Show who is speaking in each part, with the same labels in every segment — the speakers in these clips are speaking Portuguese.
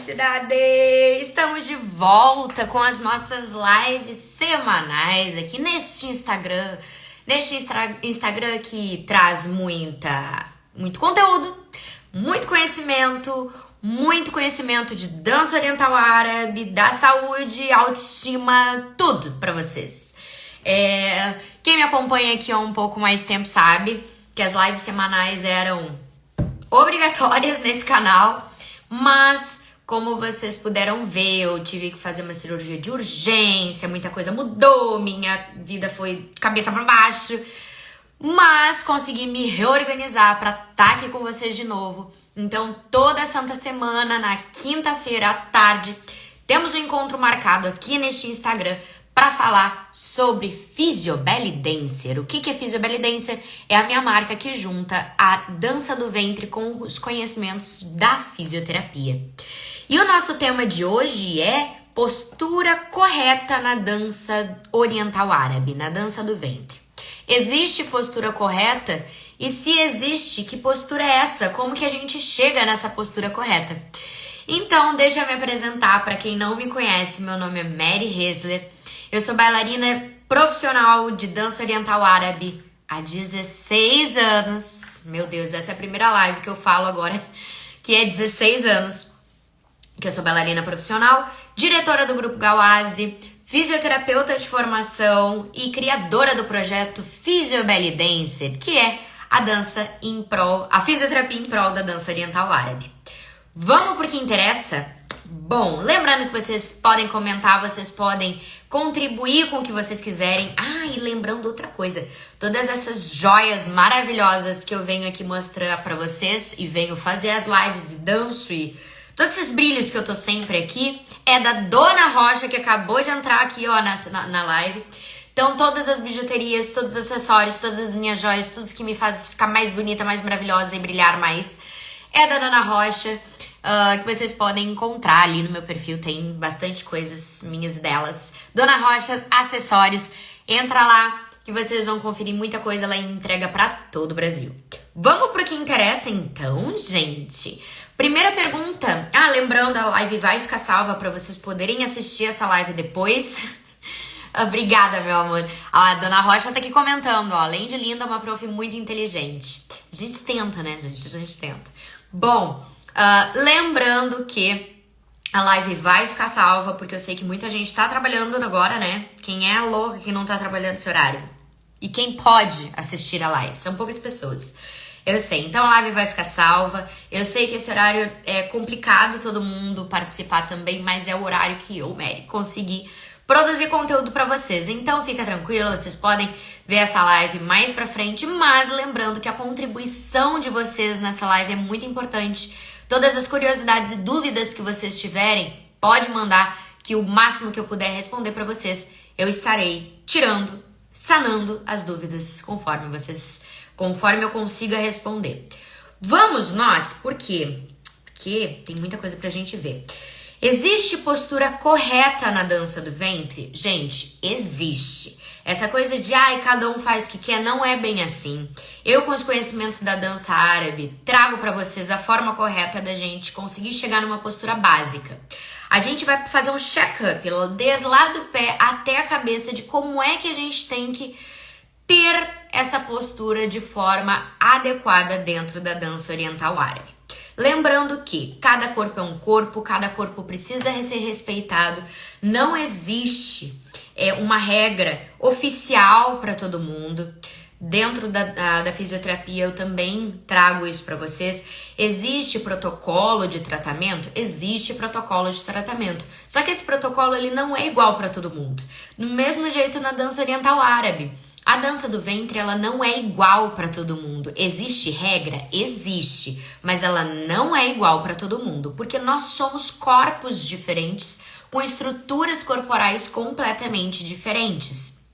Speaker 1: cidade! Estamos de volta com as nossas lives semanais aqui neste Instagram. Instagram que traz muito conteúdo, muito conhecimento de dança oriental árabe, da saúde, autoestima, tudo pra vocês. Quem me acompanha aqui há um pouco mais tempo sabe que as lives semanais eram obrigatórias nesse canal, mas como vocês puderam ver, eu tive que fazer uma cirurgia de urgência, muita coisa mudou, minha vida foi cabeça pra baixo, mas consegui me reorganizar pra estar aqui com vocês de novo. Então, toda santa semana, na quinta-feira à tarde, temos um encontro marcado aqui neste Instagram para falar sobre Physiobelly Dancer. O que é Physiobelly Dancer? É a minha marca que junta a dança do ventre com os conhecimentos da fisioterapia. E o nosso tema de hoje é postura correta na dança oriental árabe, na dança do ventre. Existe postura correta? E se existe, que postura é essa? Como que a gente chega nessa postura correta? Então, deixa eu me apresentar para quem não me conhece. Meu nome é Mary Hesler. Eu sou bailarina profissional de dança oriental árabe há 16 anos. Meu Deus, essa é a primeira live que eu falo agora, que é 16 anos. Que eu sou bailarina profissional, diretora do Grupo Gawazi, fisioterapeuta de formação e criadora do projeto Physiobelly Dancer, que é a fisioterapia em prol da dança oriental árabe. Vamos pro que interessa? Bom, lembrando que vocês podem comentar, vocês podem contribuir com o que vocês quiserem. E lembrando outra coisa, todas essas joias maravilhosas que eu venho aqui mostrar pra vocês e venho fazer as lives e danço e todos esses brilhos que eu tô sempre aqui é da Dona Rocha, que acabou de entrar aqui ó, na live. Então todas as bijuterias, todos os acessórios, todas as minhas joias, tudo que me faz ficar mais bonita, mais maravilhosa e brilhar mais é da Dona Rocha. Que vocês podem encontrar ali no meu perfil, tem bastante coisas minhas e delas. Dona Rocha, acessórios, entra lá que vocês vão conferir muita coisa, ela entrega pra todo o Brasil. Vamos pro que interessa então, gente. Primeira pergunta, lembrando, a live vai ficar salva pra vocês poderem assistir essa live depois. Obrigada, meu amor. A Dona Rocha tá aqui comentando, ó, além de linda, uma prof muito inteligente. A gente tenta, né, gente? A gente tenta. Bom, lembrando que a live vai ficar salva, porque eu sei que muita gente tá trabalhando agora, né? Quem é a louca que não tá trabalhando esse horário? E quem pode assistir a live? São poucas pessoas. Eu sei, então a live vai ficar salva. Eu sei que esse horário é complicado todo mundo participar também, mas é o horário que eu, Mary, consegui produzir conteúdo pra vocês. Então fica tranquilo, vocês podem ver essa live mais pra frente, mas lembrando que a contribuição de vocês nessa live é muito importante. Todas as curiosidades e dúvidas que vocês tiverem, pode mandar, que o máximo que eu puder responder pra vocês, eu estarei tirando, sanando as dúvidas conforme eu consiga responder. Vamos nós, por quê? Porque tem muita coisa pra gente ver. Existe postura correta na dança do ventre? Gente, existe. Essa coisa de, cada um faz o que quer, não é bem assim. Eu, com os conhecimentos da dança árabe, trago pra vocês a forma correta da gente conseguir chegar numa postura básica. A gente vai fazer um check-up, desde lá do pé até a cabeça, de como é que a gente tem que ter essa postura de forma adequada dentro da dança oriental árabe. Lembrando que cada corpo é um corpo, cada corpo precisa ser respeitado, não existe uma regra oficial para todo mundo. Dentro da fisioterapia eu também trago isso para vocês. Existe protocolo de tratamento? Existe protocolo de tratamento. Só que esse protocolo ele não é igual para todo mundo. Do mesmo jeito na dança oriental árabe. A dança do ventre, ela não é igual para todo mundo. Existe regra? Existe. Mas ela não é igual para todo mundo. Porque nós somos corpos diferentes, com estruturas corporais completamente diferentes.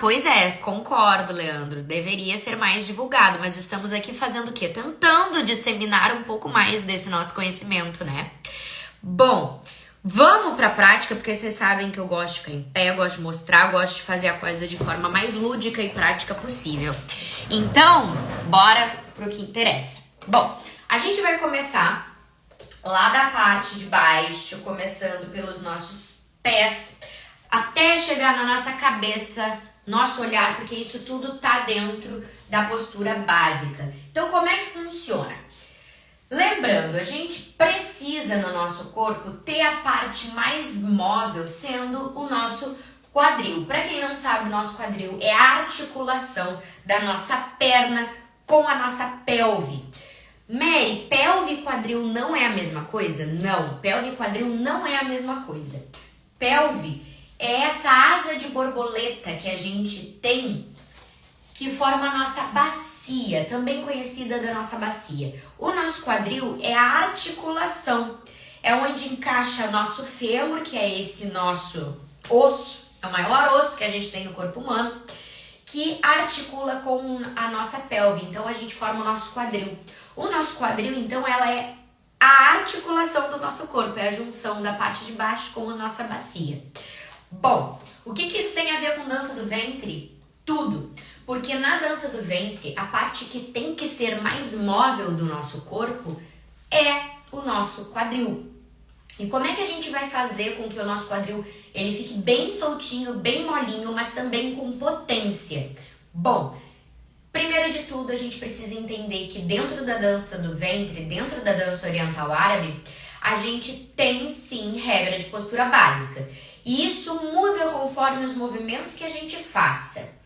Speaker 1: Pois é, concordo, Leandro. Deveria ser mais divulgado. Mas estamos aqui fazendo o quê? Tentando disseminar um pouco mais desse nosso conhecimento, né? Bom, vamos pra prática, porque vocês sabem que eu gosto de ficar em pé, eu gosto de mostrar, eu gosto de fazer a coisa de forma mais lúdica e prática possível. Então, bora pro que interessa. Bom, a gente vai começar lá da parte de baixo, começando pelos nossos pés, até chegar na nossa cabeça, nosso olhar, porque isso tudo tá dentro da postura básica. Então, como é que funciona? Lembrando, a gente precisa no nosso corpo ter a parte mais móvel sendo o nosso quadril. Para quem não sabe, o nosso quadril é a articulação da nossa perna com a nossa pelve. Mary, pelve e quadril não é a mesma coisa? Não, pelve e quadril não é a mesma coisa. Pelve é essa asa de borboleta que a gente tem, que forma a nossa bacia, também conhecida da nossa bacia. O nosso quadril é a articulação, é onde encaixa o nosso fêmur, que é esse nosso osso, é o maior osso que a gente tem no corpo humano, que articula com a nossa pelve, então a gente forma o nosso quadril. O nosso quadril, então, ela é a articulação do nosso corpo, é a junção da parte de baixo com a nossa bacia. Bom, o que isso tem a ver com dança do ventre? Tudo, porque na dança do ventre, a parte que tem que ser mais móvel do nosso corpo é o nosso quadril. E como é que a gente vai fazer com que o nosso quadril ele fique bem soltinho, bem molinho, mas também com potência? Bom, primeiro de tudo, a gente precisa entender que dentro da dança do ventre, dentro da dança oriental árabe, a gente tem sim regra de postura básica. E isso muda conforme os movimentos que a gente faça.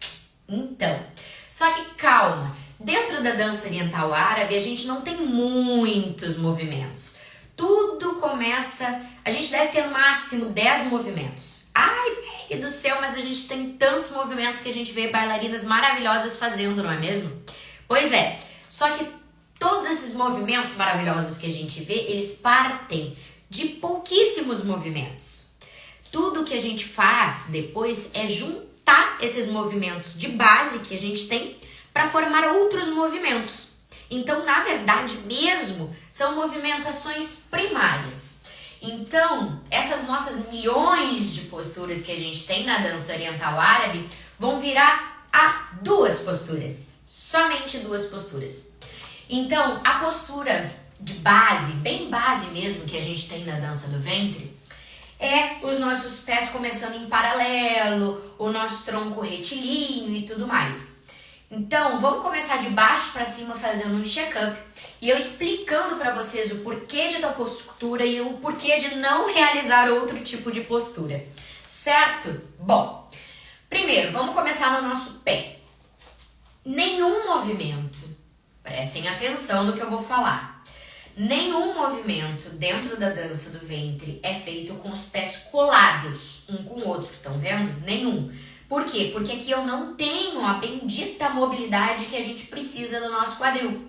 Speaker 1: Então, só que calma, dentro da dança oriental árabe, a gente não tem muitos movimentos. Tudo começa, a gente deve ter no máximo 10 movimentos. Ai, Meg do céu, mas a gente tem tantos movimentos que a gente vê bailarinas maravilhosas fazendo, não é mesmo? Pois é, só que todos esses movimentos maravilhosos que a gente vê, eles partem de pouquíssimos movimentos. Tudo que a gente faz depois é juntar esses movimentos de base que a gente tem para formar outros movimentos. Então, na verdade mesmo, são movimentações primárias. Então, essas nossas milhões de posturas que a gente tem na dança oriental árabe vão virar a 2 posturas, somente 2 posturas. Então, a postura de base, bem base mesmo que a gente tem na dança do ventre, é os nossos pés começando em paralelo, o nosso tronco retilíneo e tudo mais. Então, vamos começar de baixo para cima fazendo um check-up e eu explicando para vocês o porquê de tal postura e o porquê de não realizar outro tipo de postura, certo? Bom, primeiro, vamos começar no nosso pé. Nenhum movimento, prestem atenção no que eu vou falar, nenhum movimento dentro da dança do ventre é feito com os pés colados um com o outro, estão vendo? Nenhum. Por quê? Porque aqui eu não tenho a bendita mobilidade que a gente precisa no nosso quadril.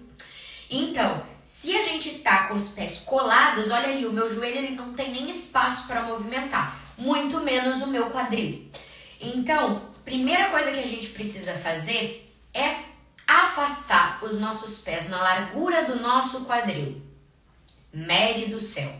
Speaker 1: Então, se a gente tá com os pés colados, olha ali, o meu joelho ele não tem nem espaço para movimentar, muito menos o meu quadril. Então, primeira coisa que a gente precisa fazer é afastar os nossos pés na largura do nosso quadril. Mary do céu,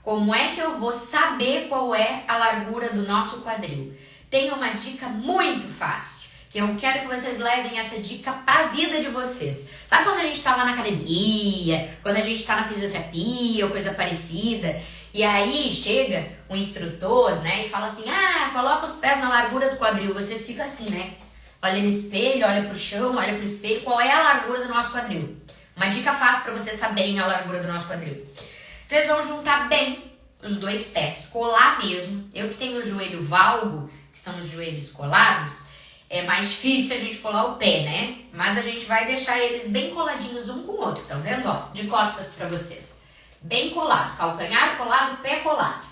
Speaker 1: como é que eu vou saber qual é a largura do nosso quadril? Tem uma dica muito fácil, que eu quero que vocês levem essa dica para a vida de vocês. Sabe quando a gente tá lá na academia, quando a gente tá na fisioterapia ou coisa parecida, e aí chega um instrutor, né, e fala assim, coloca os pés na largura do quadril. Vocês ficam assim, né, olha no espelho, olha pro chão, olha pro espelho, qual é a largura do nosso quadril? Uma dica fácil para vocês saberem a largura do nosso quadril. Vocês vão juntar bem os 2 pés, colar mesmo. Eu que tenho o joelho valgo, que são os joelhos colados, é mais difícil a gente colar o pé, né? Mas a gente vai deixar eles bem coladinhos um com o outro, tá vendo? Ó, de costas pra vocês. Bem colado, calcanhar colado, pé colado.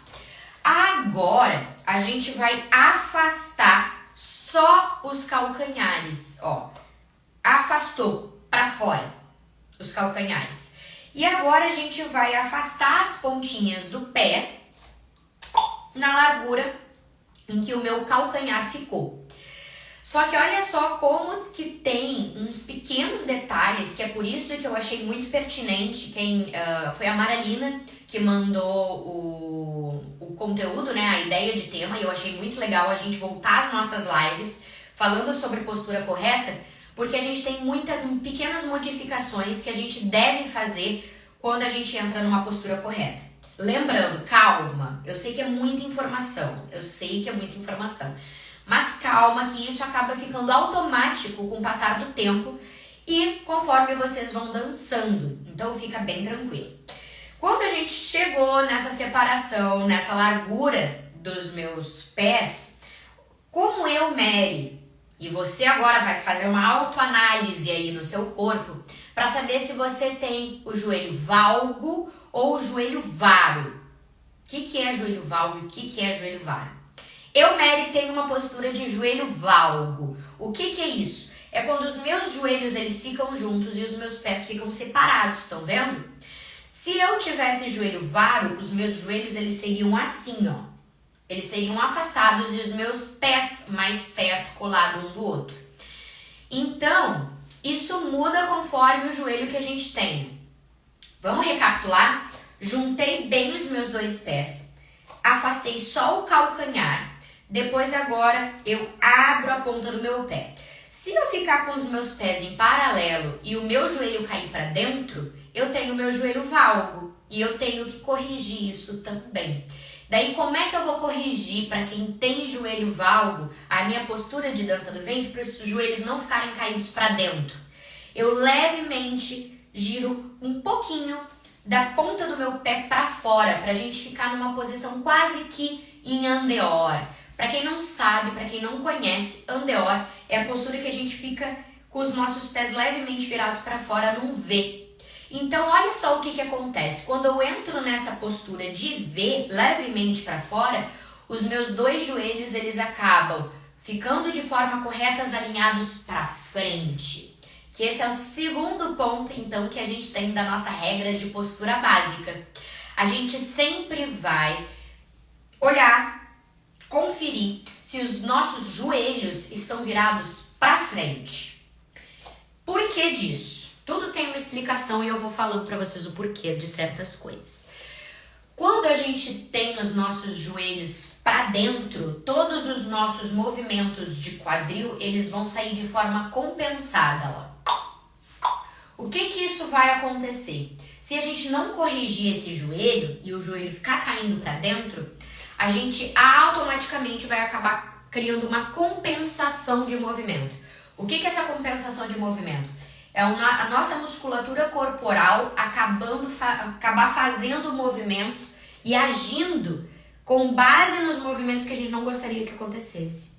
Speaker 1: Agora, a gente vai afastar só os calcanhares, ó. Afastou pra fora os calcanhares. E agora a gente vai afastar as pontinhas do pé na largura em que o meu calcanhar ficou. Só que olha só como que tem uns pequenos detalhes, que é por isso que eu achei muito pertinente, foi a Maralina que mandou o conteúdo, né, a ideia de tema, e eu achei muito legal a gente voltar às nossas lives falando sobre postura correta, porque a gente tem muitas pequenas modificações que a gente deve fazer quando a gente entra numa postura correta. Lembrando, calma, eu sei que é muita informação, mas calma que isso acaba ficando automático com o passar do tempo e conforme vocês vão dançando, então fica bem tranquilo. Quando a gente chegou nessa separação, nessa largura dos meus pés, como eu, Mary, e você agora vai fazer uma autoanálise aí no seu corpo para saber se você tem o joelho valgo ou o joelho varo. O que é joelho valgo e o que é joelho varo? Eu, Mary, tenho uma postura de joelho valgo. O que é isso? É quando os meus joelhos eles ficam juntos e os meus pés ficam separados, estão vendo? Se eu tivesse joelho varo, os meus joelhos eles seriam assim, ó. Eles seriam afastados e os meus pés mais perto, colados um do outro. Então, isso muda conforme o joelho que a gente tem. Vamos recapitular? Juntei bem os meus dois pés, afastei só o calcanhar, depois agora eu abro a ponta do meu pé. Se eu ficar com os meus pés em paralelo e o meu joelho cair para dentro, eu tenho o meu joelho valgo e eu tenho que corrigir isso também. Daí, como é que eu vou corrigir para quem tem joelho valgo a minha postura de dança do ventre para os joelhos não ficarem caídos para dentro? Eu levemente giro um pouquinho da ponta do meu pé para fora, para a gente ficar numa posição quase que em andeor. Para quem não sabe, para quem não conhece, andeor é a postura que a gente fica com os nossos pés levemente virados para fora num V. Então, olha só o que acontece. Quando eu entro nessa postura de V, levemente para fora, os meus dois joelhos eles acabam ficando de forma correta, alinhados para frente. Que esse é o segundo ponto, então, que a gente tem da nossa regra de postura básica. A gente sempre vai olhar, conferir se os nossos joelhos estão virados para frente. Por que disso? Tudo tem uma explicação e eu vou falando para vocês o porquê de certas coisas. Quando a gente tem os nossos joelhos para dentro, todos os nossos movimentos de quadril, eles vão sair de forma compensada, ó. O que isso vai acontecer? Se a gente não corrigir esse joelho e o joelho ficar caindo para dentro, a gente automaticamente vai acabar criando uma compensação de movimento. O que é essa compensação de movimento? É a nossa musculatura corporal acabar fazendo movimentos e agindo com base nos movimentos que a gente não gostaria que acontecesse.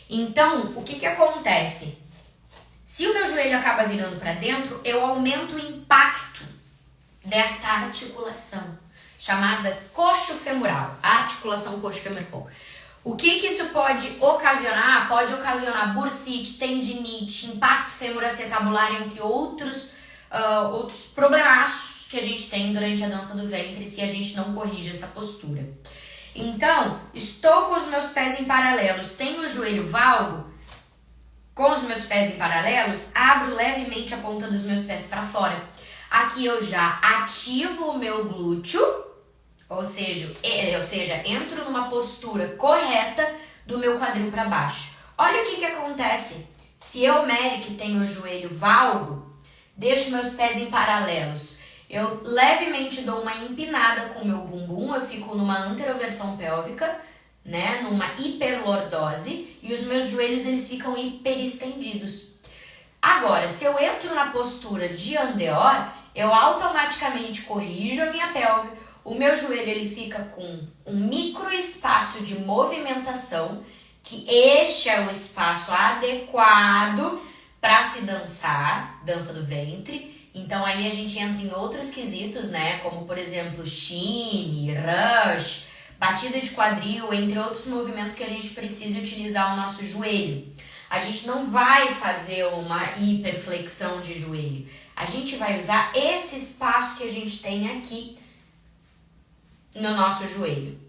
Speaker 1: Então, o que acontece? Se o meu joelho acaba virando para dentro, eu aumento o impacto desta articulação, chamada coxo-femoral, articulação coxo-femoral. O que isso pode ocasionar? Pode ocasionar bursite, tendinite, impacto femoroacetabular, entre outros problemaços que a gente tem durante a dança do ventre se a gente não corrige essa postura. Então, estou com os meus pés em paralelos, tenho o joelho valgo, com os meus pés em paralelos, abro levemente a ponta dos meus pés para fora. Aqui eu já ativo o meu glúteo, ou seja, entro numa postura correta do meu quadril para baixo. Olha o que acontece. Se eu, Mary, que tenho o joelho valgo, deixo meus pés em paralelos, eu levemente dou uma empinada com o meu bumbum, eu fico numa anteroversão pélvica, né, numa hiperlordose, e os meus joelhos eles ficam hiperestendidos. Agora, se eu entro na postura de andeor, eu automaticamente corrijo a minha pelve. O meu joelho ele fica com um micro espaço de movimentação, que este é o espaço adequado para se dançar, dança do ventre. Então aí a gente entra em outros quesitos, né? Como por exemplo, shimmy, rush, batida de quadril, entre outros movimentos que a gente precisa utilizar o nosso joelho. A gente não vai fazer uma hiperflexão de joelho. A gente vai usar esse espaço que a gente tem aqui no nosso joelho.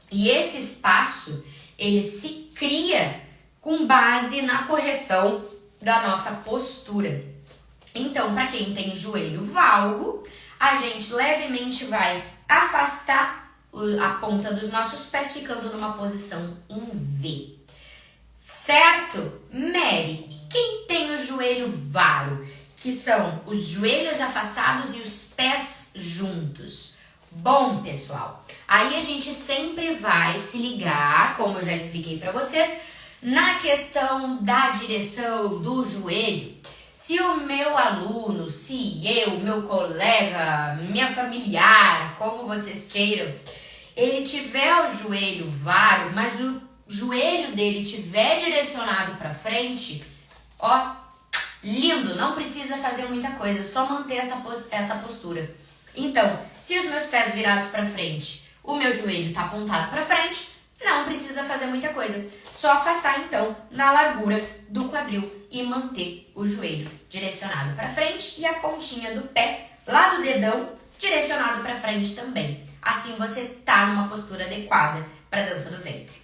Speaker 1: E esse espaço, ele se cria com base na correção da nossa postura. Então, para quem tem joelho valgo, a gente levemente vai afastar a ponta dos nossos pés, ficando numa posição em V. Certo? Mary, e quem tem o joelho varo? Que são os joelhos afastados e os pés juntos. Bom, pessoal, aí a gente sempre vai se ligar, como eu já expliquei para vocês, na questão da direção do joelho. Se o meu aluno, se eu, meu colega, minha familiar, como vocês queiram, ele tiver o joelho vago, mas o joelho dele tiver direcionado para frente, ó, lindo, não precisa fazer muita coisa, só manter essa postura. Então, se os meus pés virados para frente, o meu joelho está apontado para frente, não precisa fazer muita coisa. Só afastar então na largura do quadril e manter o joelho direcionado para frente e a pontinha do pé, lá do dedão, direcionado para frente também. Assim você tá numa postura adequada para a dança do ventre.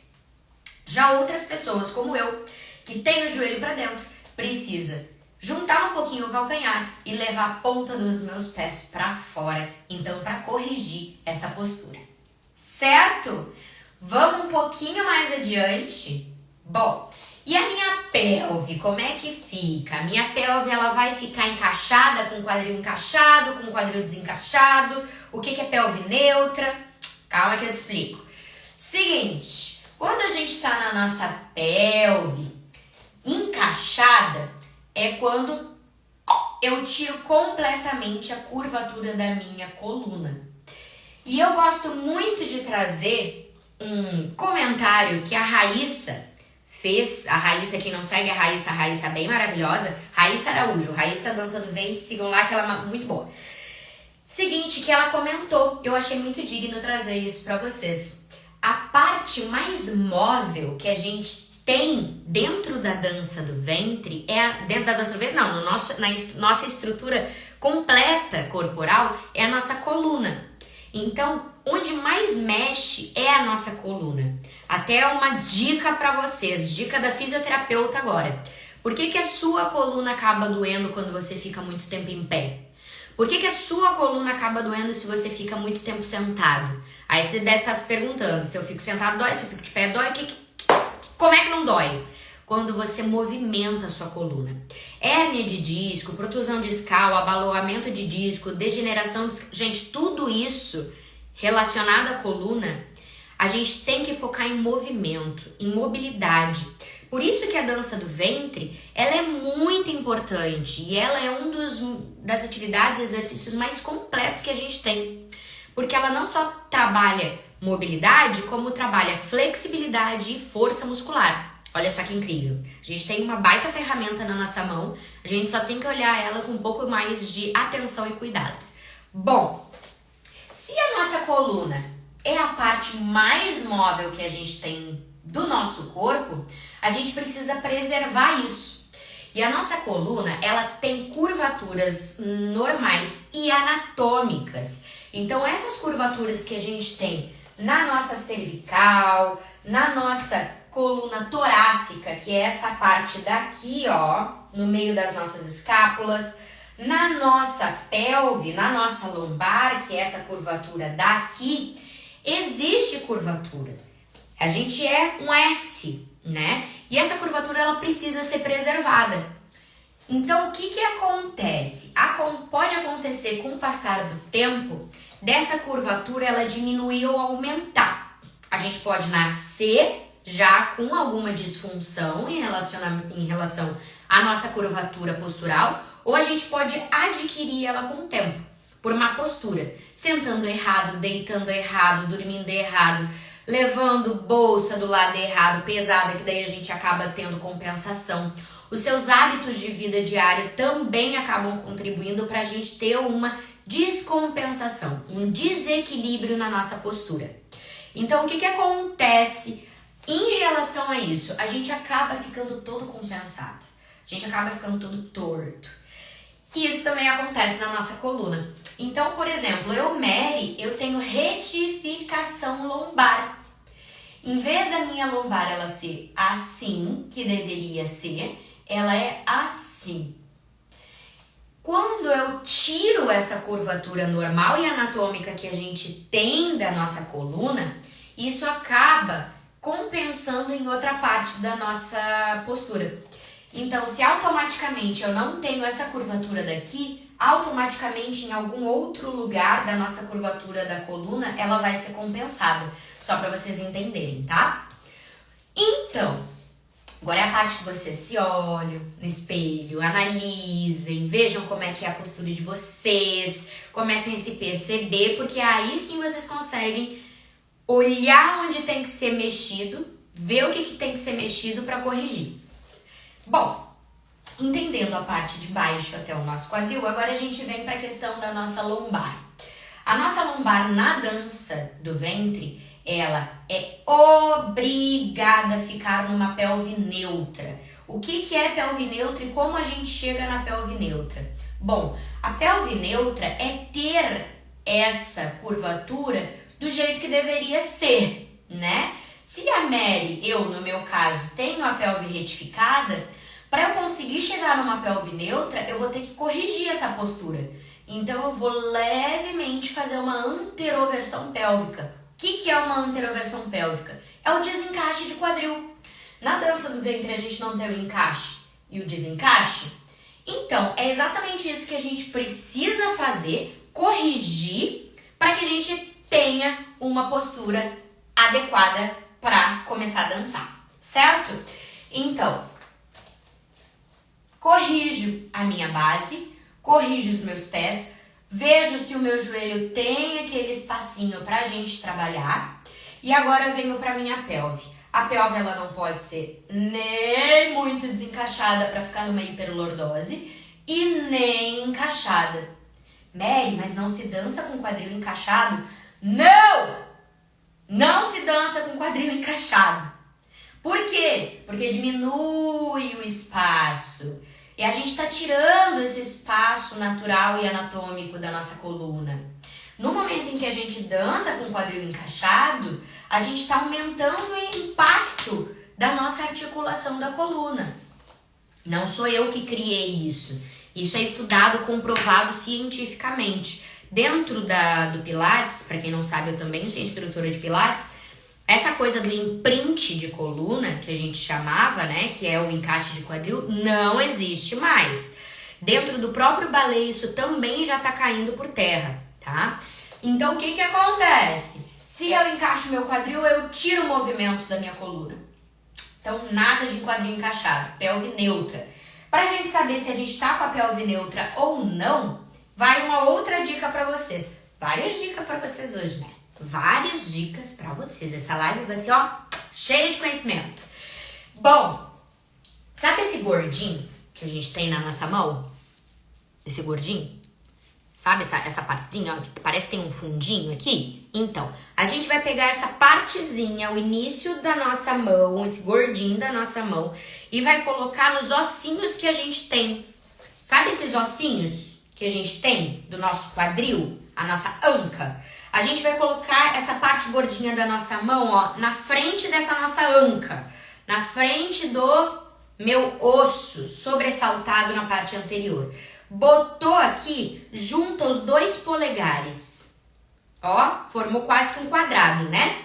Speaker 1: Já outras pessoas como eu, que tem o joelho para dentro, precisa juntar um pouquinho o calcanhar e levar a ponta dos meus pés para fora, então para corrigir essa postura. Certo? Vamos um pouquinho mais adiante. Bom, e a minha pelve, como é que fica? A minha pelve, ela vai ficar encaixada, com o quadril encaixado, com o quadril desencaixado? O que é pelve neutra? Calma que eu te explico. Seguinte, quando a gente está na nossa pelve encaixada, é quando eu tiro completamente a curvatura da minha coluna. E eu gosto muito de trazer um comentário que a Raíssa fez. A Raíssa, quem não segue a Raíssa é bem maravilhosa. Raíssa Araújo, Raíssa Dança do Ventre, sigam lá que ela é muito boa. Seguinte, que ela comentou, eu achei muito digno trazer isso pra vocês. A parte mais móvel que a gente tem dentro da dança do ventre, dentro da dança do ventre, não, na nossa estrutura completa corporal, é a nossa coluna. Então, onde mais mexe é a nossa coluna. Até uma dica para vocês, dica da fisioterapeuta agora. Por que a sua coluna acaba doendo quando você fica muito tempo em pé? Por que a sua coluna acaba doendo se você fica muito tempo sentado? Aí você deve estar se perguntando, se eu fico sentado dói, se eu fico de pé dói, como é que não dói? Quando você movimenta a sua coluna. Hérnia de disco, protusão discal, abaloamento de disco, degeneração de... Gente, tudo isso relacionado à coluna, a gente tem que focar em movimento, em mobilidade. Por isso que a dança do ventre, ela é muito importante e ela é das atividades, exercícios mais completos que a gente tem. Porque ela não só trabalha mobilidade, como trabalha flexibilidade e força muscular. Olha só que incrível. A gente tem uma baita ferramenta na nossa mão, a gente só tem que olhar ela com um pouco mais de atenção e cuidado. Bom, se a nossa coluna é a parte mais móvel que a gente tem do nosso corpo, a gente precisa preservar isso. E a nossa coluna, ela tem curvaturas normais e anatômicas. Então, essas curvaturas que a gente tem na nossa cervical, na nossa coluna torácica, que é essa parte daqui, ó, no meio das nossas escápulas, na nossa pelve, na nossa lombar, que é essa curvatura daqui, existe curvatura. A gente é um S, né? E essa curvatura, ela precisa ser preservada. Então, o que acontece? Pode acontecer com o passar do tempo, dessa curvatura ela diminuir ou aumentar. A gente pode nascer já com alguma disfunção em relação à nossa curvatura postural, ou a gente pode adquirir ela com o tempo, por má postura, sentando errado, deitando errado, dormindo errado, levando bolsa do lado errado, pesada, que daí a gente acaba tendo compensação. Os seus hábitos de vida diário também acabam contribuindo para a gente ter uma descompensação, um desequilíbrio na nossa postura. Então, o que acontece em relação a isso? A gente acaba ficando todo compensado, a gente acaba ficando todo torto. E isso também acontece na nossa coluna. Então, por exemplo, Mary, eu tenho retificação lombar. Em vez da minha lombar ela ser assim, que deveria ser, ela é assim. Quando eu tiro essa curvatura normal e anatômica que a gente tem da nossa coluna, isso acaba compensando em outra parte da nossa postura. Então, se automaticamente eu não tenho essa curvatura daqui, automaticamente em algum outro lugar da nossa curvatura da coluna, ela vai ser compensada. Só para vocês entenderem, tá? Então, agora é a parte que vocês se olham no espelho, analisem, vejam como é que é a postura de vocês, comecem a se perceber, porque aí sim vocês conseguem olhar onde tem que ser mexido, ver o que tem que ser mexido para corrigir. Bom, entendendo a parte de baixo até o nosso quadril, agora a gente vem para a questão da nossa lombar. A nossa lombar na dança do ventre, ela é obrigada a ficar numa pelve neutra. O que é pelve neutra e como a gente chega na pelve neutra? Bom, a pelve neutra é ter essa curvatura do jeito que deveria ser, né? Se a Mary, eu no meu caso, tenho a pelve retificada, para eu conseguir chegar numa pelve neutra, eu vou ter que corrigir essa postura. Então eu vou levemente fazer uma anteroversão pélvica. O que é uma anteroversão pélvica? É o desencaixe de quadril. Na dança do ventre a gente não tem o encaixe e o desencaixe? Então, é exatamente isso que a gente precisa fazer, corrigir, para que a gente tenha uma postura adequada para começar a dançar, certo? Então, corrijo a minha base, corrijo os meus pés, vejo se o meu joelho tem aquele espacinho pra gente trabalhar. E agora eu venho pra minha pelve. A pelve ela não pode ser nem muito desencaixada para ficar numa hiperlordose e nem encaixada. Mary, mas não se dança com o quadril encaixado? Não! Não se dança com o quadril encaixado. Por quê? Porque diminui o espaço. E a gente está tirando esse espaço natural e anatômico da nossa coluna. No momento em que a gente dança com o quadril encaixado, a gente está aumentando o impacto da nossa articulação da coluna. Não sou eu que criei isso. Isso é estudado, comprovado cientificamente. Dentro do Pilates, para quem não sabe, eu também sou instrutora de Pilates, essa coisa do imprint de coluna, que a gente chamava, né, que é o encaixe de quadril, não existe mais. Dentro do próprio balé, isso também já está caindo por terra, tá? Então, o que acontece? Se eu encaixo meu quadril, eu tiro o movimento da minha coluna. Então, nada de quadril encaixado, pelve neutra. Para a gente saber se a gente está com a pelve neutra ou não, vai uma outra dica para vocês. Várias dicas para vocês hoje, né? Várias dicas para vocês. Essa live vai ser, ó, cheia de conhecimento. Bom, sabe esse gordinho que a gente tem na nossa mão? Esse gordinho? Sabe essa partezinha, ó, que parece que tem um fundinho aqui? Então, a gente vai pegar essa partezinha, o início da nossa mão, esse gordinho da nossa mão, e vai colocar nos ossinhos que a gente tem. Sabe esses ossinhos que a gente tem do nosso quadril, a nossa anca? A gente vai colocar essa parte gordinha da nossa mão, ó, na frente dessa nossa anca, na frente do meu osso sobressaltado na parte anterior. Botou aqui, junta os 2 polegares. Ó, formou quase que um quadrado, né?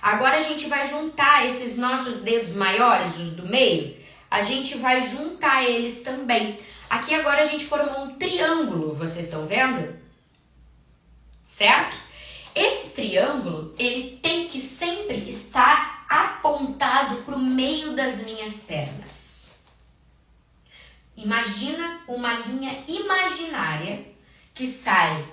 Speaker 1: Agora a gente vai juntar esses nossos dedos maiores, os do meio, a gente vai juntar eles também. Aqui agora a gente formou um triângulo, vocês estão vendo? Certo? Esse triângulo, ele tem que sempre estar apontado para o meio das minhas pernas. Imagina uma linha imaginária que sai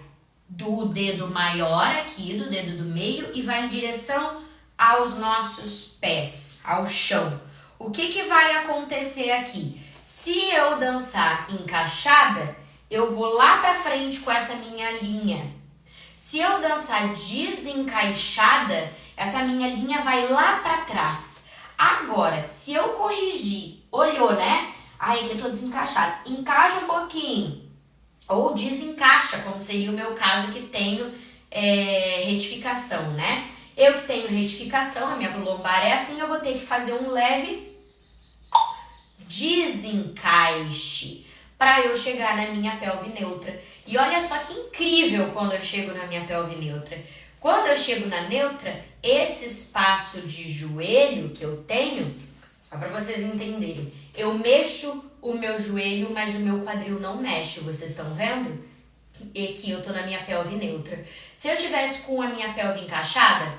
Speaker 1: do dedo maior aqui, do dedo do meio, e vai em direção aos nossos pés, ao chão. O que vai acontecer aqui? Se eu dançar encaixada, eu vou lá para frente com essa minha linha. Se eu dançar desencaixada, essa minha linha vai lá para trás. Agora, se eu corrigir, olhou, né? Ai, que eu tô desencaixada. Encaixa um pouquinho. Ou desencaixa, como seria o meu caso que tenho retificação, né? Eu que tenho retificação, a minha lombar é assim, eu vou ter que fazer um leve desencaixe para eu chegar na minha pelve neutra. E olha só que incrível quando eu chego na minha pelve neutra. Quando eu chego na neutra, esse espaço de joelho que eu tenho Só para vocês entenderem. Eu mexo o meu joelho, mas o meu quadril não mexe. Vocês estão vendo? E aqui eu tô na minha pelve neutra. Se eu tivesse com a minha pelve encaixada,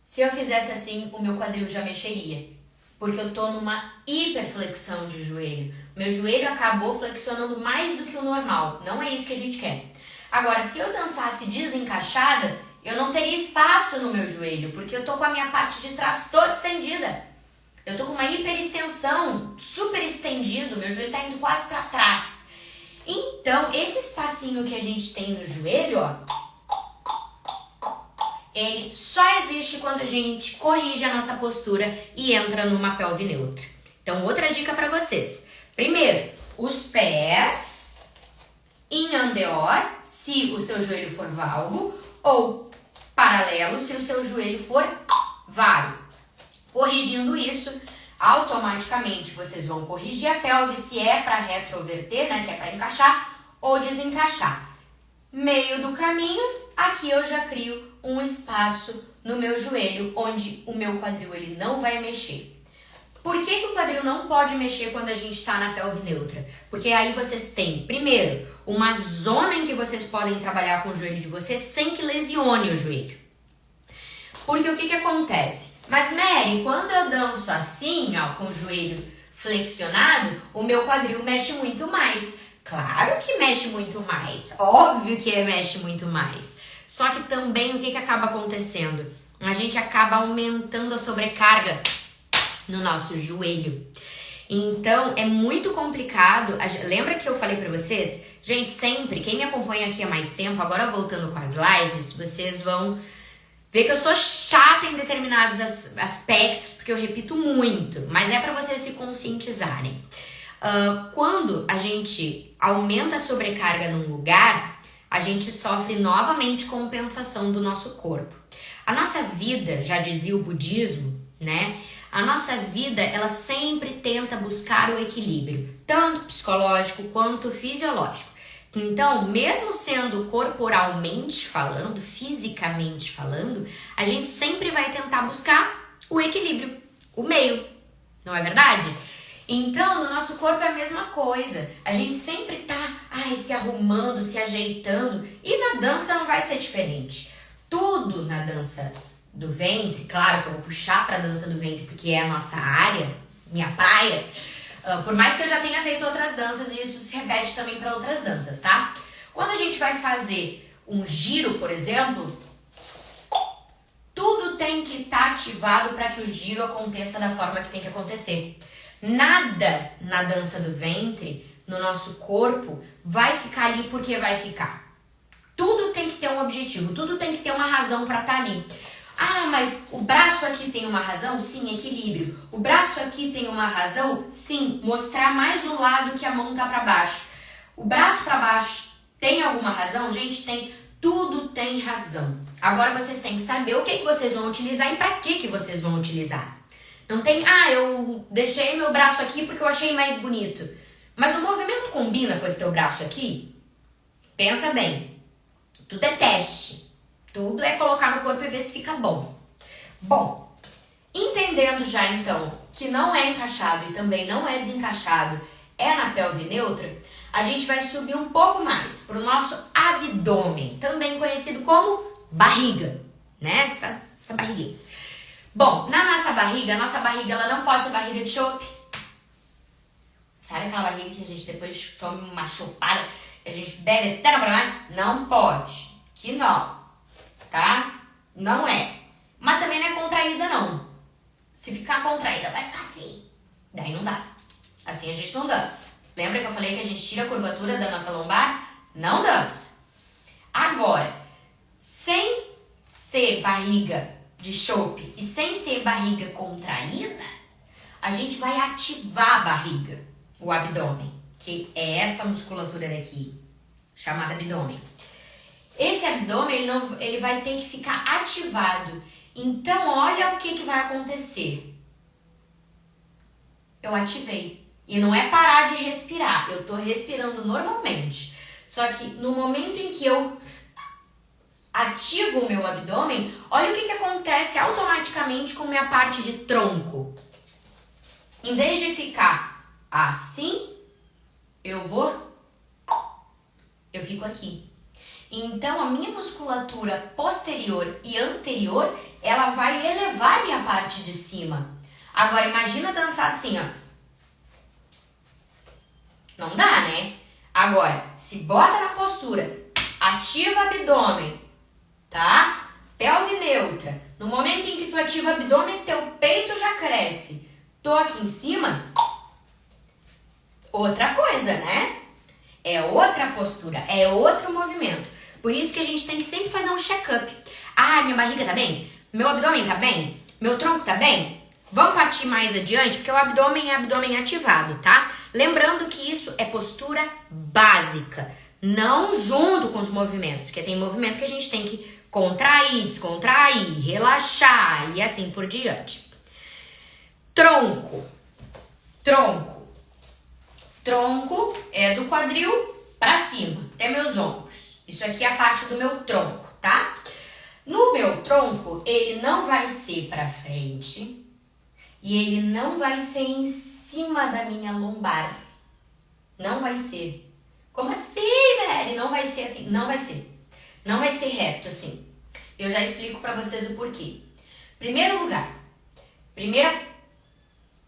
Speaker 1: se eu fizesse assim, o meu quadril já mexeria. Porque eu tô numa hiperflexão de joelho. Meu joelho acabou flexionando mais do que o normal. Não é isso que a gente quer. Agora, se eu dançasse desencaixada, eu não teria espaço no meu joelho, porque eu tô com a minha parte de trás toda estendida. Eu tô com uma hiperextensão, super estendido, meu joelho tá indo quase para trás. Então, esse espacinho que a gente tem no joelho, ó, ele só existe quando a gente corrige a nossa postura e entra numa pelve neutra. Então, outra dica para vocês. Primeiro, os pés em andeor, se o seu joelho for valgo, ou paralelo, se o seu joelho for vago. Corrigindo isso, automaticamente vocês vão corrigir a pelve se é para retroverter, né? Se é para encaixar ou desencaixar. Meio do caminho, aqui eu já crio um espaço no meu joelho, onde o meu quadril ele não vai mexer. Por que o quadril não pode mexer quando a gente está na pelve neutra? Porque aí vocês têm, primeiro, uma zona em que vocês podem trabalhar com o joelho de vocês sem que lesione o joelho. Porque o que acontece? Mas Mary, quando eu danço assim, ó, com o joelho flexionado, o meu quadril mexe muito mais. Claro que mexe muito mais, óbvio que mexe muito mais. Só que também o que acaba acontecendo? A gente acaba aumentando a sobrecarga no nosso joelho. Então, é muito complicado. Lembra que eu falei pra vocês? Gente, sempre, quem me acompanha aqui há mais tempo, agora voltando com as lives, vocês vão ver que eu sou chata em determinados aspectos, porque eu repito muito, mas é pra vocês se conscientizarem. Quando a gente aumenta a sobrecarga num lugar, a gente sofre novamente compensação do nosso corpo. A nossa vida, já dizia o budismo, né? A nossa vida, ela sempre tenta buscar o equilíbrio, tanto psicológico quanto fisiológico. Então, mesmo sendo corporalmente falando, fisicamente falando, a gente sempre vai tentar buscar o equilíbrio, o meio, não é verdade? Então, no nosso corpo é a mesma coisa. A gente sempre tá se arrumando, se ajeitando, e na dança não vai ser diferente. Tudo na dança do ventre, claro que eu vou puxar pra dança do ventre porque é a nossa área, minha praia, por mais que eu já tenha feito outras danças, e isso se repete também para outras danças, tá? Quando a gente vai fazer um giro, por exemplo, tudo tem que estar ativado para que o giro aconteça da forma que tem que acontecer. Nada na dança do ventre, no nosso corpo, vai ficar ali porque vai ficar. Tudo tem que ter um objetivo, tudo tem que ter uma razão para estar ali. Ah, mas o braço aqui tem uma razão? Sim, equilíbrio. O braço aqui tem uma razão? Sim, mostrar mais o lado que a mão tá para baixo. O braço para baixo tem alguma razão? Gente, tem. Tudo tem razão. Agora vocês têm que saber o que vocês vão utilizar e para que vocês vão utilizar. Não tem, eu deixei meu braço aqui porque eu achei mais bonito. Mas o movimento combina com esse teu braço aqui? Pensa bem. Tudo é teste. Tudo é colocar no corpo e ver se fica bom. Bom, entendendo já então que não é encaixado e também não é desencaixado, é na pelve neutra, a gente vai subir um pouco mais para o nosso abdômen, também conhecido como barriga, né? Essa barriguinha. Bom, na nossa barriga, ela não pode ser barriga de chope. Sabe aquela barriga que a gente depois toma uma chopada, a gente bebe até não pra lá? Não pode. Que não. Tá? Não é. Mas também não é contraída, não. Se ficar contraída, vai ficar assim. Daí não dá. Assim a gente não dança. Lembra que eu falei que a gente tira a curvatura da nossa lombar? Não dança. Agora, sem ser barriga de chope e sem ser barriga contraída, a gente vai ativar a barriga, o abdômen, que é essa musculatura daqui, chamada abdômen. Esse abdômen, ele vai ter que ficar ativado. Então, olha o que vai acontecer. Eu ativei. E não é parar de respirar. Eu tô respirando normalmente. Só que no momento em que eu ativo o meu abdômen, olha o que acontece automaticamente com a minha parte de tronco. Em vez de ficar assim, eu fico aqui. Então, a minha musculatura posterior e anterior, ela vai elevar minha parte de cima. Agora, imagina dançar assim, ó. Não dá, né? Agora, se bota na postura, ativa o abdômen, tá? Pelve neutra. No momento em que tu ativa o abdômen, teu peito já cresce. Tô aqui em cima. Outra coisa, né? É outra postura, é outro movimento. Por isso que a gente tem que sempre fazer um check-up. Ah, minha barriga tá bem? Meu abdômen tá bem? Meu tronco tá bem? Vamos partir mais adiante, porque o abdômen é abdômen ativado, tá? Lembrando que isso é postura básica, não junto com os movimentos, porque tem movimento que a gente tem que contrair, descontrair, relaxar e assim por diante. Tronco. Tronco é do quadril pra cima, até meus ombros. Isso aqui é a parte do meu tronco, tá? No meu tronco, ele não vai ser pra frente e ele não vai ser em cima da minha lombar. Não vai ser. Como assim, Mary? Não vai ser assim. Não vai ser. Não vai ser reto assim. Eu já explico pra vocês o porquê. Primeiro lugar, primeira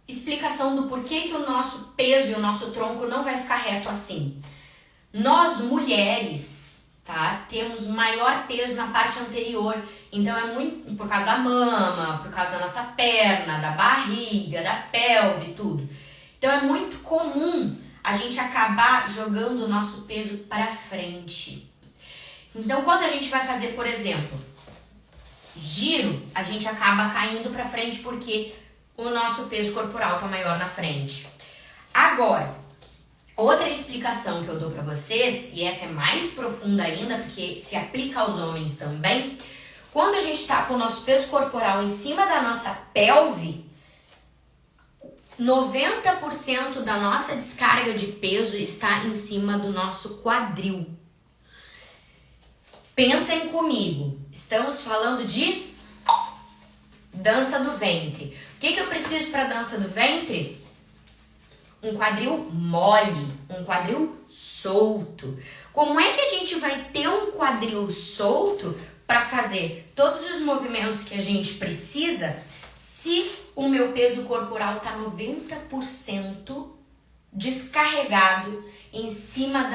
Speaker 1: explicação do porquê que o nosso peso e o nosso tronco não vai ficar reto assim. Nós mulheres, tá, temos maior peso na parte anterior, então é muito por causa da mama, por causa da nossa perna, da barriga, da pelve, tudo. Então é muito comum a gente acabar jogando o nosso peso para frente. Então quando a gente vai fazer, por exemplo, giro, a gente acaba caindo para frente porque o nosso peso corporal tá maior na frente. Agora, outra explicação que eu dou pra vocês, e essa é mais profunda ainda, porque se aplica aos homens também, quando a gente tá com o nosso peso corporal em cima da nossa pelve, 90% da nossa descarga de peso está em cima do nosso quadril. Pensem comigo, estamos falando de dança do ventre. O que eu preciso para dança do ventre? Um quadril mole, um quadril solto. Como é que a gente vai ter um quadril solto para fazer todos os movimentos que a gente precisa se o meu peso corporal está 90% descarregado em cima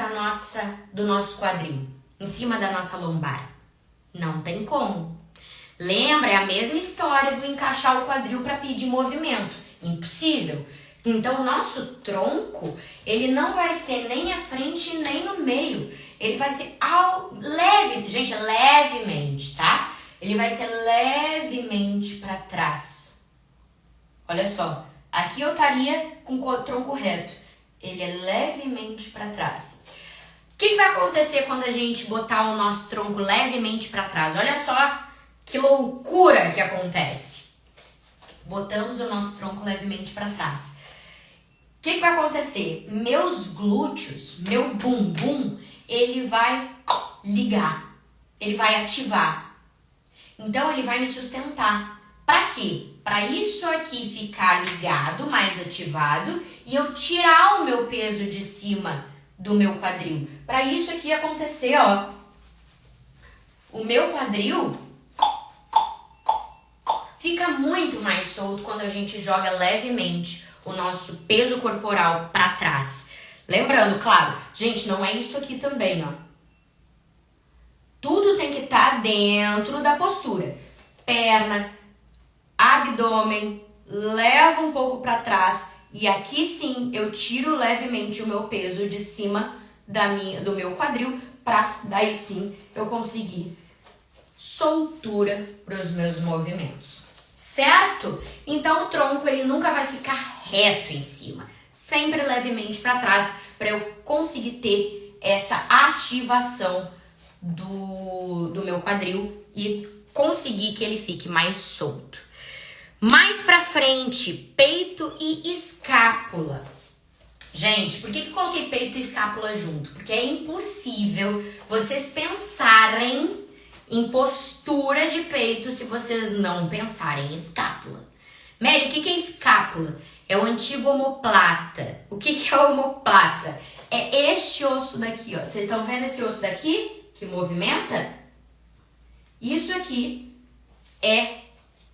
Speaker 1: do nosso quadril, em cima da nossa lombar? Não tem como. Lembra, é a mesma história do encaixar o quadril para pedir movimento. Impossível. Então, o nosso tronco, ele não vai ser nem à frente nem no meio. Ele vai ser levemente, tá? Ele vai ser levemente para trás. Olha só, aqui eu estaria com o tronco reto. Ele é levemente para trás. O que vai acontecer quando a gente botar o nosso tronco levemente para trás? Olha só que loucura que acontece. Botamos o nosso tronco levemente para trás. O que vai acontecer? Meus glúteos, meu bumbum, ele vai ligar. Ele vai ativar. Então, ele vai me sustentar. Para quê? Para isso aqui ficar ligado, mais ativado, e eu tirar o meu peso de cima do meu quadril. Para isso aqui acontecer, ó. O meu quadril fica muito mais solto quando a gente joga levemente o nosso peso corporal para trás. Lembrando, claro, gente, não é isso aqui também, ó. Tudo tem que estar dentro da postura. Perna, abdômen, leva um pouco para trás e aqui sim eu tiro levemente o meu peso de cima do meu quadril para daí sim eu conseguir soltura para os meus movimentos. Certo? Então o tronco ele nunca vai ficar reto em cima, sempre levemente para trás para eu conseguir ter essa ativação do meu quadril e conseguir que ele fique mais solto. Mais pra frente, peito e escápula. Gente, por que eu coloquei peito e escápula junto? Porque é impossível vocês pensarem em postura de peito se vocês não pensarem em escápula. Mary, o que é escápula? É o antigo omoplata. O que é o omoplata? É este osso daqui, ó. Vocês estão vendo esse osso daqui que movimenta? Isso aqui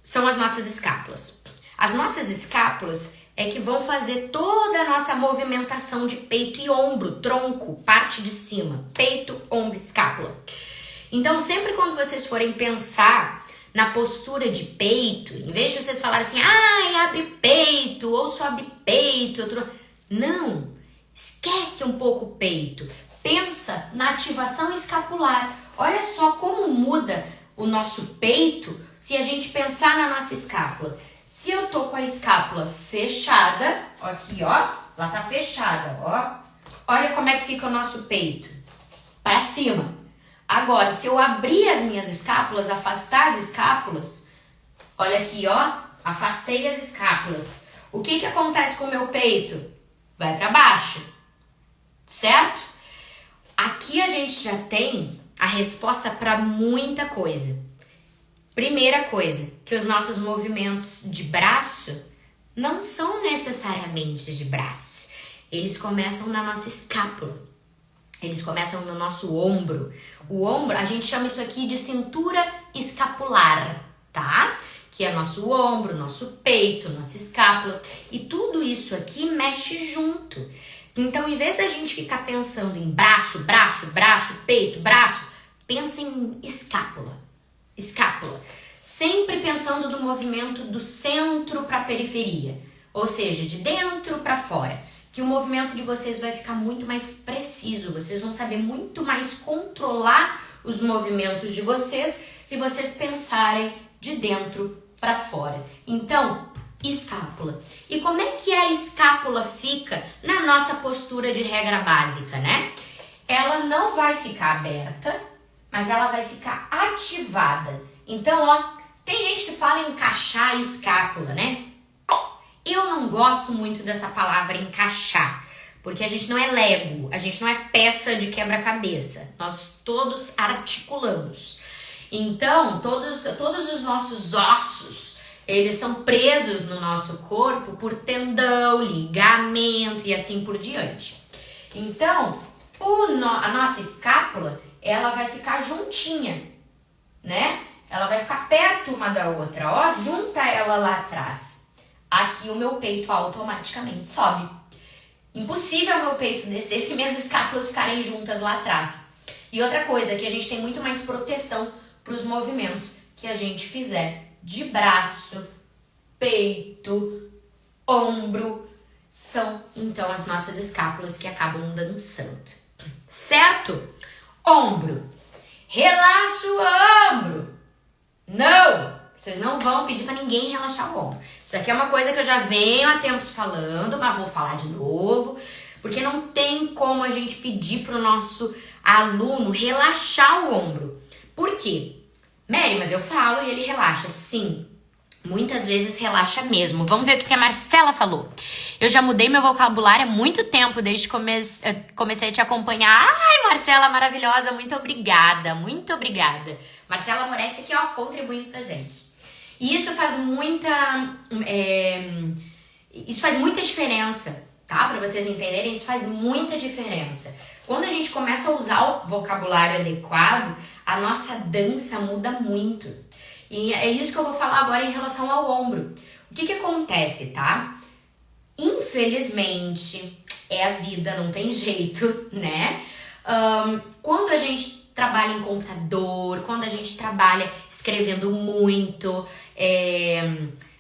Speaker 1: são as nossas escápulas. As nossas escápulas é que vão fazer toda a nossa movimentação de peito e ombro, tronco, parte de cima. Peito, ombro, escápula. Então, sempre quando vocês forem pensar na postura de peito, em vez de vocês falarem assim, abre peito, ou sobe peito, não, esquece um pouco o peito. Pensa na ativação escapular. Olha só como muda o nosso peito se a gente pensar na nossa escápula. Se eu tô com a escápula fechada, ó, aqui, ó, ela tá fechada, ó. Olha como é que fica o nosso peito, para cima. Agora, se eu abrir as minhas escápulas, afastar as escápulas, olha aqui, ó, afastei as escápulas. O que acontece com o meu peito? Vai para baixo, certo? Aqui a gente já tem a resposta para muita coisa. Primeira coisa, que os nossos movimentos de braço não são necessariamente de braço. Eles começam na nossa escápula. Eles começam no nosso ombro. O ombro, a gente chama isso aqui de cintura escapular, tá? Que é nosso ombro, nosso peito, nossa escápula. E tudo isso aqui mexe junto. Então, em vez da gente ficar pensando em braço, peito, braço, pensa em escápula. Escápula. Sempre pensando do movimento do centro para a periferia. Ou seja, de dentro para fora. Que o movimento de vocês vai ficar muito mais preciso. Vocês vão saber muito mais controlar os movimentos de vocês se vocês pensarem de dentro para fora. Então, escápula. E como é que a escápula fica na nossa postura de regra básica, né? Ela não vai ficar aberta, mas ela vai ficar ativada. Então, ó, tem gente que fala em encaixar a escápula, né? Eu não gosto muito dessa palavra encaixar, porque a gente não é Lego, a gente não é peça de quebra-cabeça. Nós todos articulamos. Então, todos os nossos ossos, eles são presos no nosso corpo por tendão, ligamento e assim por diante. Então, a nossa escápula, ela vai ficar juntinha, né? Ela vai ficar perto uma da outra, ó, junta ela lá atrás. Aqui o meu peito automaticamente sobe. Impossível o meu peito descer se minhas escápulas ficarem juntas lá atrás. E outra coisa, que a gente tem muito mais proteção para os movimentos que a gente fizer de braço, peito, ombro. São então as nossas escápulas que acabam dançando. Certo? Ombro. Relaxa o ombro. Não! Vocês não vão pedir para ninguém relaxar o ombro. Isso aqui é uma coisa que eu já venho há tempos falando, mas vou falar de novo, porque não tem como a gente pedir pro nosso aluno relaxar o ombro. Por quê? Mary, mas eu falo e ele relaxa. Sim, muitas vezes relaxa mesmo. Vamos ver o que a Marcela falou. Eu já mudei meu vocabulário há muito tempo, desde que comecei a te acompanhar. Ai, Marcela maravilhosa, muito obrigada, muito obrigada. Marcela Moretti aqui, ó, contribuindo pra gente. E isso faz muita diferença, tá? Pra vocês entenderem, isso faz muita diferença. Quando a gente começa a usar o vocabulário adequado, a nossa dança muda muito. E é isso que eu vou falar agora em relação ao ombro. O que acontece, tá? Infelizmente, é a vida, não tem jeito, né? Quando a gente trabalha em computador, quando a gente trabalha escrevendo muito,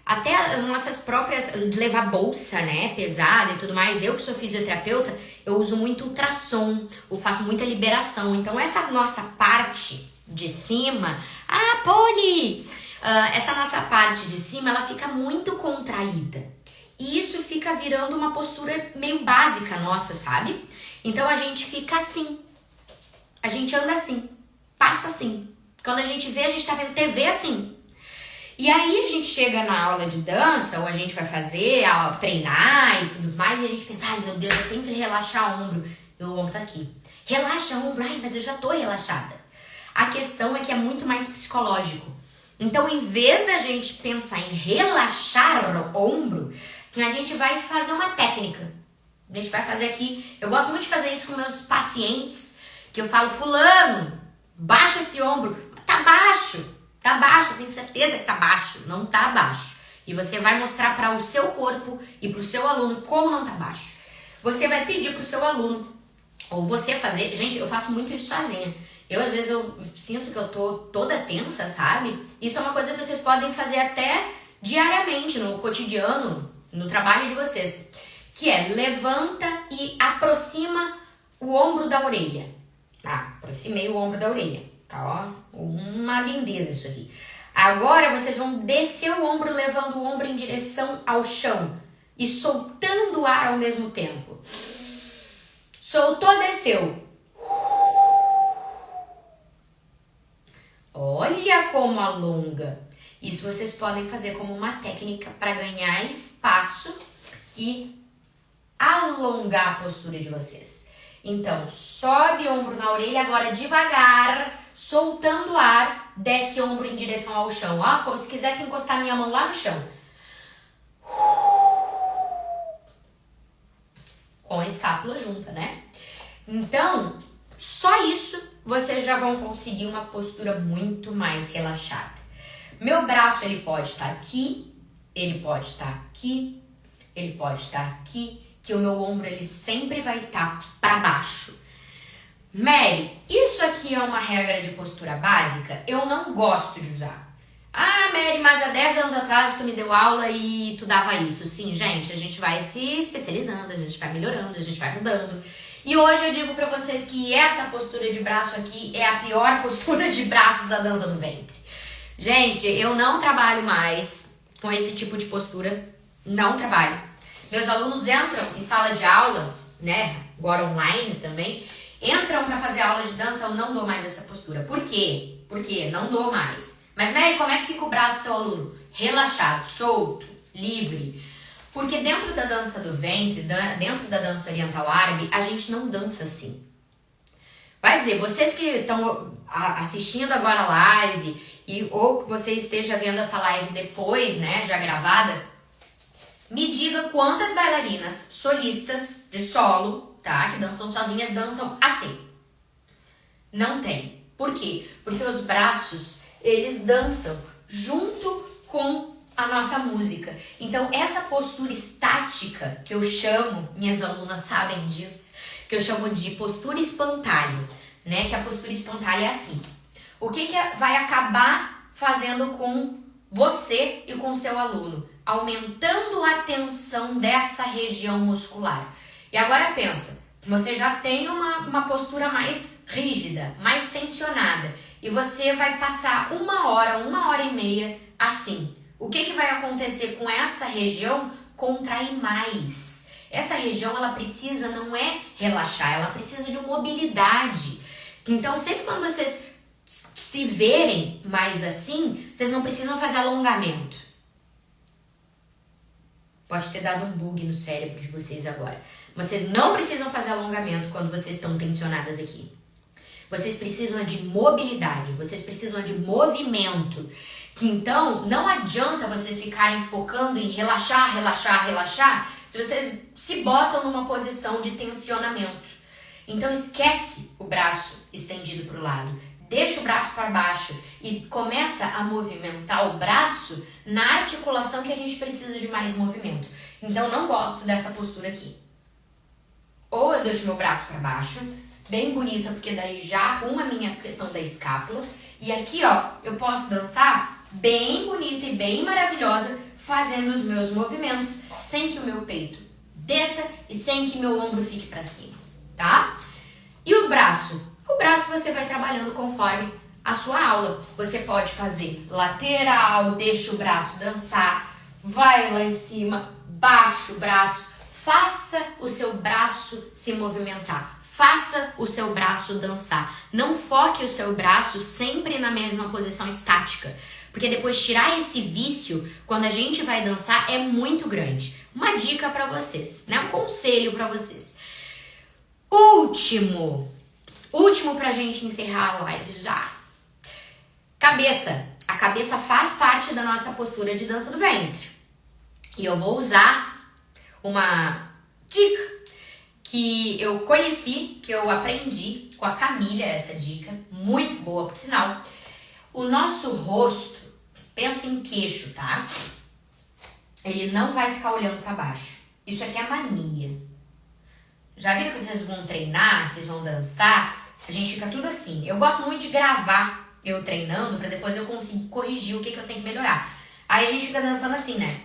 Speaker 1: até as nossas próprias, levar bolsa, né, pesada e tudo mais. Eu que sou fisioterapeuta, eu uso muito ultrassom, eu faço muita liberação. Então essa nossa parte de cima, Poli! Essa nossa parte de cima, ela fica muito contraída. E isso fica virando uma postura meio básica nossa, sabe? Então a gente fica assim. A gente anda assim, passa assim. Quando a gente vê, a gente tá vendo TV assim. E aí a gente chega na aula de dança, ou a gente vai fazer, treinar e tudo mais, e a gente pensa, ai meu Deus, eu tenho que relaxar o ombro. E o ombro tá aqui. Relaxa o ombro, ai, mas eu já tô relaxada. A questão é que é muito mais psicológico. Então, em vez da gente pensar em relaxar o ombro, a gente vai fazer uma técnica. A gente vai fazer aqui, eu gosto muito de fazer isso com meus pacientes, que eu falo, fulano, baixa esse ombro, tá baixo, tenho certeza que tá baixo, não tá baixo. E você vai mostrar para o seu corpo e para o seu aluno como não tá baixo. Você vai pedir pro seu aluno, ou você fazer, gente, eu faço muito isso sozinha. Às vezes eu sinto que eu tô toda tensa, sabe? Isso é uma coisa que vocês podem fazer até diariamente, no cotidiano, no trabalho de vocês. Que é, levanta e aproxima o ombro da orelha. Tá, aproximei o ombro da orelha. Tá, ó, uma lindeza isso aqui. Agora vocês vão descer o ombro, levando o ombro em direção ao chão. E soltando o ar ao mesmo tempo. Soltou, desceu. Olha como alonga. Isso vocês podem fazer como uma técnica para ganhar espaço e alongar a postura de vocês. Então, sobe o ombro na orelha, agora devagar, soltando o ar, desce o ombro em direção ao chão, ó, como se quisesse encostar minha mão lá no chão. Com a escápula junta, né? Então, só isso vocês já vão conseguir uma postura muito mais relaxada. Meu braço, ele pode estar aqui, ele pode estar aqui, ele pode estar aqui, que o meu ombro ele sempre vai estar para baixo. Mary, isso aqui é uma regra de postura básica? Eu não gosto de usar. Ah, Mary, mas há 10 anos atrás tu me deu aula e tu dava isso. Sim, gente, a gente vai se especializando, a gente vai melhorando, a gente vai mudando. E hoje eu digo pra vocês que essa postura de braço aqui é a pior postura de braço da dança do ventre. Gente, eu não trabalho mais com esse tipo de postura, não trabalho. Meus alunos entram em sala de aula, né, agora online também, entram pra fazer aula de dança, eu não dou mais essa postura. Por quê? Porque não dou mais. Mas, Mary, como é que fica o braço do seu aluno? Relaxado, solto, livre. Porque dentro da dança do ventre, dentro da dança oriental árabe, a gente não dança assim. Vai dizer, vocês que estão assistindo agora a live, ou que você esteja vendo essa live depois, né, já gravada, me diga quantas bailarinas solistas de solo, tá, que dançam sozinhas, dançam assim. Não tem. Por quê? Porque os braços, eles dançam junto com a nossa música. Então, essa postura estática, que eu chamo, minhas alunas sabem disso, que eu chamo de postura espantalho, né? Que a postura espantalho é assim. O que vai acabar fazendo com você e com o seu aluno? Aumentando a tensão dessa região muscular. E agora pensa, você já tem uma postura mais rígida, mais tensionada, e você vai passar 1 hora e meia assim. O que vai acontecer com essa região? Contrair mais. Essa região, ela precisa, não é relaxar, ela precisa de mobilidade. Então, sempre quando vocês se verem mais assim, vocês não precisam fazer alongamento. Pode ter dado um bug no cérebro de vocês agora. Vocês não precisam fazer alongamento quando vocês estão tensionadas aqui. Vocês precisam de mobilidade, vocês precisam de movimento. Então, não adianta vocês ficarem focando em relaxar, relaxar, relaxar, se vocês se botam numa posição de tensionamento. Então, esquece o braço estendido para o lado, deixa o braço para baixo e começa a movimentar o braço na articulação que a gente precisa de mais movimento. Então, não gosto dessa postura aqui. Ou eu deixo meu braço para baixo, bem bonita, porque daí já arruma a minha questão da escápula. E aqui, ó, eu posso dançar bem bonita e bem maravilhosa, fazendo os meus movimentos, sem que o meu peito desça e sem que meu ombro fique para cima, tá? E o braço? O braço você vai trabalhando conforme a sua aula. Você pode fazer lateral, deixa o braço dançar, vai lá em cima, baixa o braço, faça o seu braço se movimentar. Faça o seu braço dançar. Não foque o seu braço sempre na mesma posição estática. Porque depois tirar esse vício, quando a gente vai dançar, é muito grande. Uma dica pra vocês, né? Um conselho pra vocês. Último pra gente encerrar a live já. Cabeça. A cabeça faz parte da nossa postura de dança do ventre. E eu vou usar uma dica que eu conheci, que eu aprendi com a Camila, essa dica, muito boa por sinal. O nosso rosto, pensa em queixo, tá? Ele não vai ficar olhando pra baixo. Isso aqui é mania. Já viram que vocês vão treinar, vocês vão dançar? A gente fica tudo assim. Eu gosto muito de gravar eu treinando pra depois eu conseguir corrigir o que eu tenho que melhorar. Aí a gente fica dançando assim, né?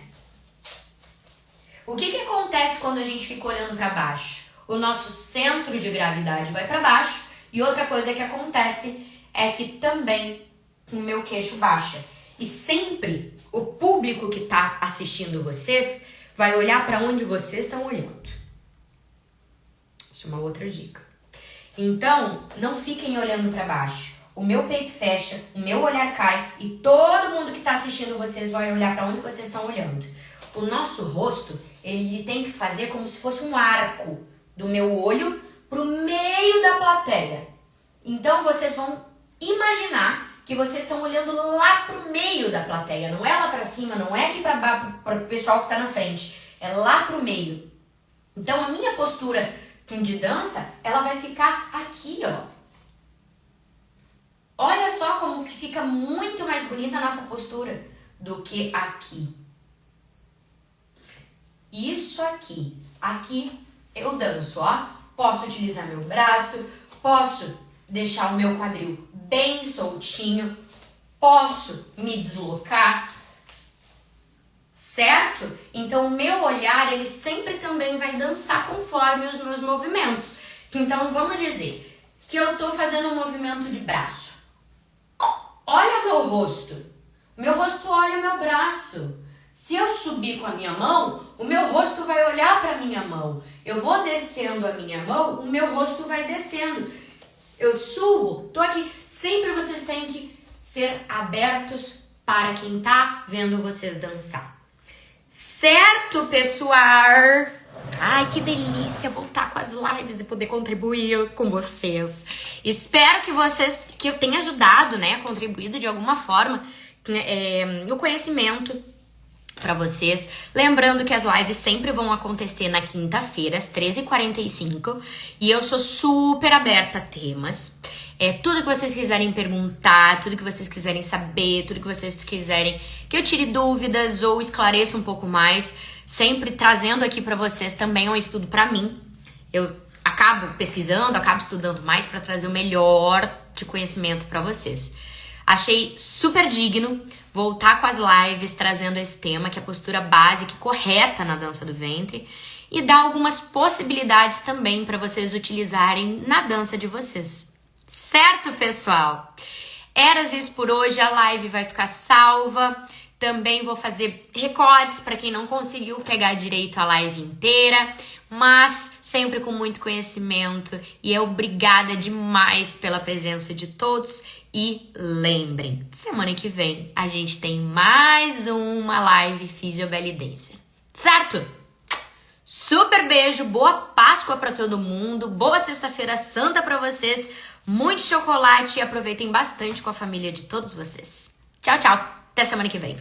Speaker 1: O que acontece quando a gente fica olhando pra baixo? O nosso centro de gravidade vai pra baixo e outra coisa que acontece é que também o meu queixo baixa. E sempre o público que tá assistindo vocês vai olhar pra onde vocês estão olhando. Isso é uma outra dica. Então, não fiquem olhando pra baixo. O meu peito fecha, o meu olhar cai e todo mundo que tá assistindo vocês vai olhar pra onde vocês estão olhando. O nosso rosto, ele tem que fazer como se fosse um arco do meu olho pro meio da plateia. Então, vocês vão imaginar que vocês estão olhando lá pro meio da plateia. Não é lá pra cima, não é aqui para o pessoal que tá na frente. É lá pro meio. Então, a minha postura de dança, ela vai ficar aqui, ó. Olha só como que fica muito mais bonita a nossa postura do que aqui. Isso aqui. Aqui eu danço, ó. Posso utilizar meu braço, posso deixar o meu quadril bem soltinho, posso me deslocar, certo? Então o meu olhar, ele sempre também vai dançar conforme os meus movimentos. Então vamos dizer que eu tô fazendo um movimento de braço. Olha o meu rosto. Meu rosto olha o meu braço. Se eu subir com a minha mão, o meu rosto vai olhar para a minha mão. Eu vou descendo a minha mão, o meu rosto vai descendo. Eu subo, tô aqui. Sempre vocês têm que ser abertos para quem tá vendo vocês dançar. Certo, pessoal? Ai, que delícia voltar com as lives e poder contribuir com vocês. Espero que eu tenha ajudado, né, contribuído de alguma forma no conhecimento para vocês. Lembrando que as lives sempre vão acontecer na quinta-feira, às 13h45. E eu sou super aberta a temas. Tudo que vocês quiserem perguntar, tudo que vocês quiserem saber, tudo que vocês quiserem que eu tire dúvidas ou esclareça um pouco mais, sempre trazendo aqui para vocês também um estudo para mim. Eu acabo pesquisando, acabo estudando mais para trazer o melhor de conhecimento para vocês. Achei super digno voltar com as lives trazendo esse tema, que é a postura básica e correta na dança do ventre, e dar algumas possibilidades também para vocês utilizarem na dança de vocês. Certo, pessoal? Era isso por hoje, a live vai ficar salva. Também vou fazer recortes para quem não conseguiu pegar direito a live inteira, mas sempre com muito conhecimento. E obrigada demais pela presença de todos. E lembrem, semana que vem a gente tem mais uma live Fisiobelidência. Certo? Super beijo, boa Páscoa para todo mundo, boa Sexta-feira Santa para vocês, muito chocolate e aproveitem bastante com a família de todos vocês. Tchau, tchau, até semana que vem.